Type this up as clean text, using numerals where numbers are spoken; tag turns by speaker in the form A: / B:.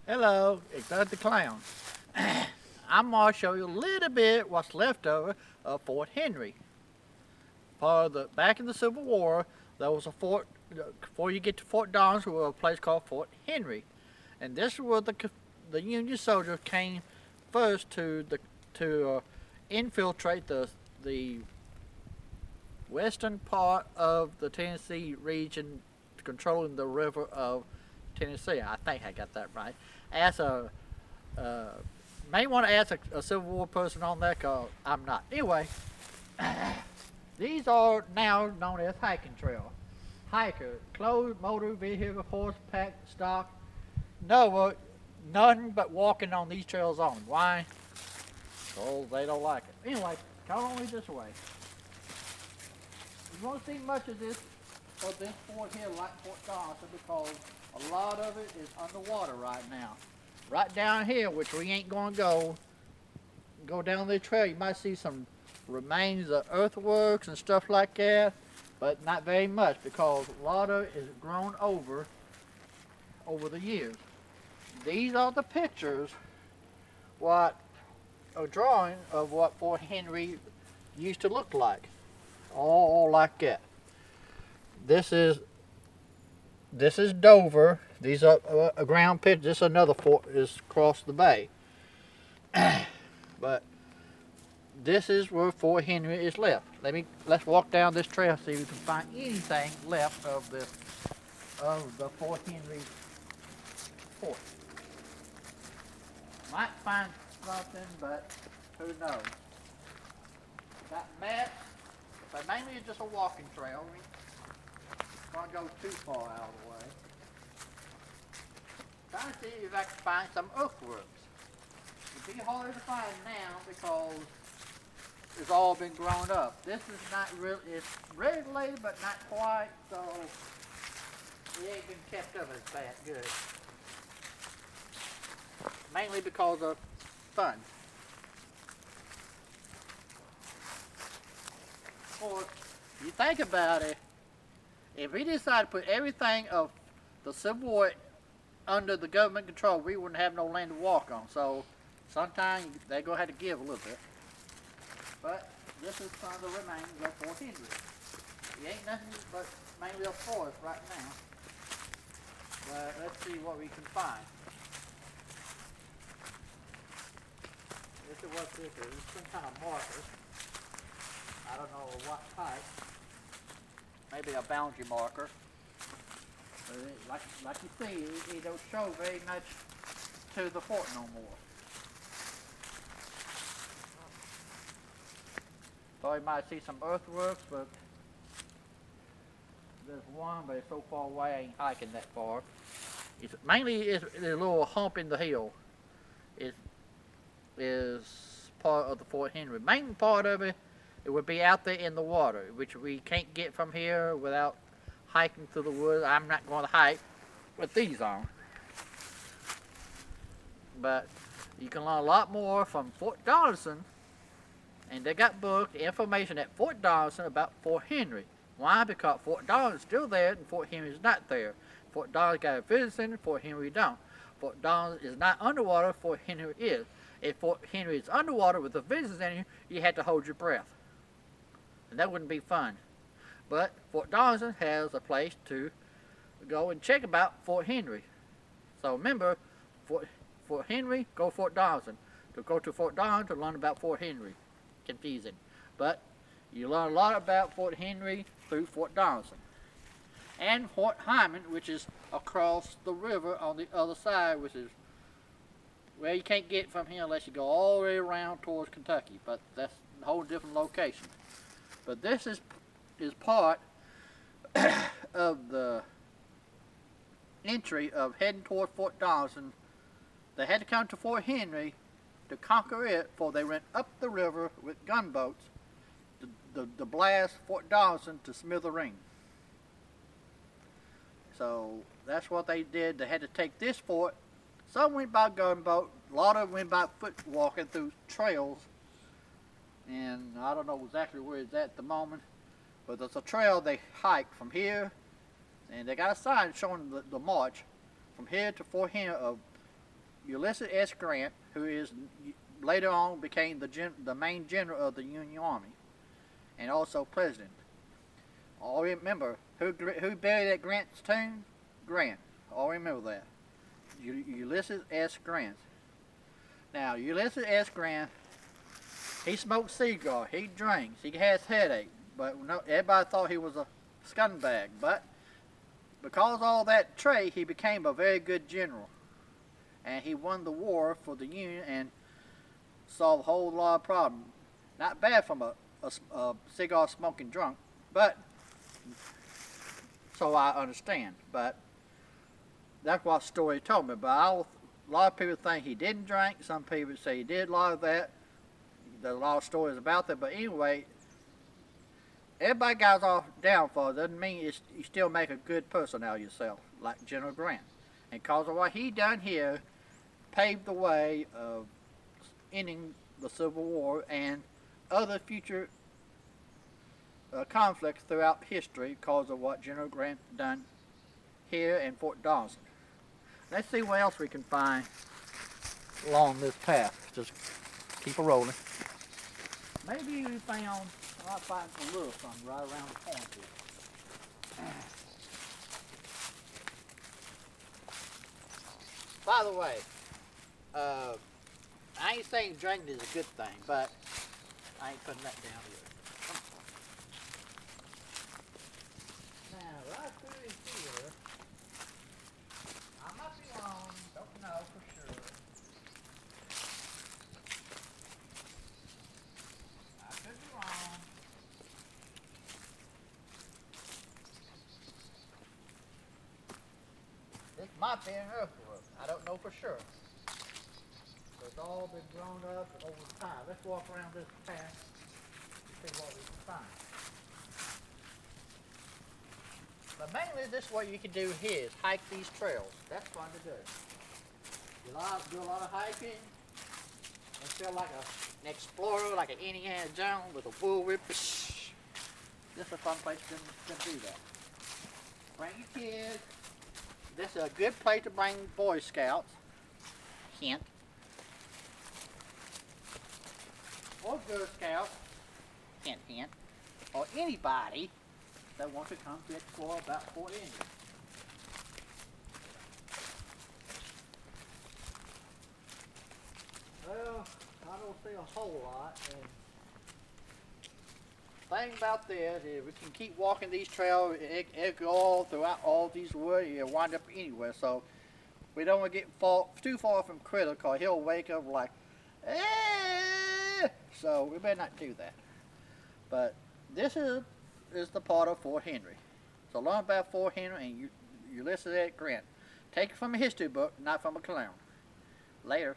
A: Hello, it's Doug the Clown. I'm going to show you a little bit what's left over of Fort Henry. Back in the Civil War, there was a fort, before you get to Fort Donelson, there was a place called Fort Henry. And this is where the Union soldiers came first to infiltrate the western part of the Tennessee region, controlling the river of Tennessee. I think I got that right. As a uh, may want to ask a Civil War person on that, cause I'm not. Anyway, these are now known as hiking trails. Hiker, closed motor vehicle, horseback, stock. No, none but walking on these trails on. Why? Because they don't like it. Anyway, come on this way. You won't see much of this fort here like Fort Donelson because a lot of it is underwater right now. Right down here, which we ain't gonna go down the trail, you might see some remains of earthworks and stuff like that, but not very much because a lot of it is grown over the years. These are the pictures, what a drawing of what Fort Henry used to look like. All like that. This is Dover. These are a ground picture. This is another fort is across the bay. But this is where Fort Henry is left. Let's walk down this trail, see if we can find anything left of the Fort Henry fort. Might find something, but who knows? Got maps, but mainly it's just a walking trail. We don't go too far out of the way. Trying to see if I can find some earthworks. It'd be hard to find now because it's all been grown up. This is not really, it's regulated but not quite, so it ain't been kept up as bad good. Mainly because of fun. Of course, you think about it, if we decide to put everything of the Civil War under the government control, we wouldn't have no land to walk on. So sometimes they're going to have to give a little bit. But this is some of the remains of Fort Henry. It ain't nothing but mainly a forest right now. But let's see what we can find. This is what this is. It's some kind of marker. I don't know what type. Maybe a boundary marker. But like you see, it don't show very much to the fort no more. So you might see some earthworks, but there's one, but it's so far away I ain't hiking that far. It's a little hump in the hill. It is part of the Fort Henry. Main part of it would be out there in the water, which we can't get from here without hiking through the woods. I'm not going to hike with these on. But you can learn a lot more from Fort Donelson, and they got booked information at Fort Donelson about Fort Henry. Why? Because Fort Donelson is still there and Fort Henry is not there. Fort Donelson got a visitor center, Fort Henry don't. Fort Donelson is not underwater, Fort Henry is. If Fort Henry is underwater with a visitor center, you have to hold your breath. And that wouldn't be fun. But Fort Donelson has a place to go and check about Fort Henry. So remember, Fort Henry, go Fort Donelson. To go to Fort Donelson to learn about Fort Henry. Confusing. But you learn a lot about Fort Henry through Fort Donelson. And Fort Hyman, which is across the river on the other side, which is where you can't get from here unless you go all the way around towards Kentucky. But that's a whole different location. But this is part of the entry of heading toward Fort Donelson. They had to come to Fort Henry to conquer it before they went up the river with gunboats to blast Fort Donelson to smithereens. So that's what they did. They had to take this fort. Some went by gunboat, a lot of them went by foot walking through trails, and I don't know exactly where it's at the moment, but there's a trail they hike from here, and they got a sign showing the march from here to Fort Henry of Ulysses S. Grant, who is later on became the main general of the Union Army, and also president. All remember who buried at Grant's tomb? Grant. All remember that. Ulysses S. Grant. Now Ulysses S. Grant, he smoked cigar, he drinks, he has headache, but no, everybody thought he was a scumbag. But because of all that trait, he became a very good general, and he won the war for the Union and solved a whole lot of problems. Not bad from a cigar smoking drunk, but so I understand. But that's what the story told me. But a lot of people think he didn't drink. Some people say he did a lot of that. There's a lot of stories about that. But anyway, everybody got off downfall. Doesn't mean you still make a good person out of yourself, like General Grant. And because of what he done here, paved the way of ending the Civil War and other future conflicts throughout history because of what General Grant done here in Fort Donelson. Let's see what else we can find along this path. Just keep it rolling. Maybe we found, I'll find some little something right around the corner here. By the way, I ain't saying drinking is a good thing, but I ain't putting that down here. Now, right through here, I might be wrong, don't know for sure. I could be wrong. This might be an earthwork. I don't know for sure. It's all been grown up over time. Let's walk around this path and see what we can find. But mainly this is what you can do here is hike these trails. That's fun to do. Do a lot of hiking and feel like an explorer, like an Indiana Jones with a bull whip. This is a fun place to do that. Bring your kids. This is a good place to bring Boy Scouts. Hint. Or Girl Scouts. Hint, hint. Or anybody that wants to come to explore about Fort Henry. Well, I don't see a whole lot. And thing about this is we can keep walking these trails. It go all throughout all these woods. You wind up anywhere. So we don't want to get too far from Critter, because he'll wake up like, eh! So we better not do that. But this is the part of Fort Henry. So learn about Fort Henry and Ulysses S. Grant. Take it from a history book, not from a clown. Later.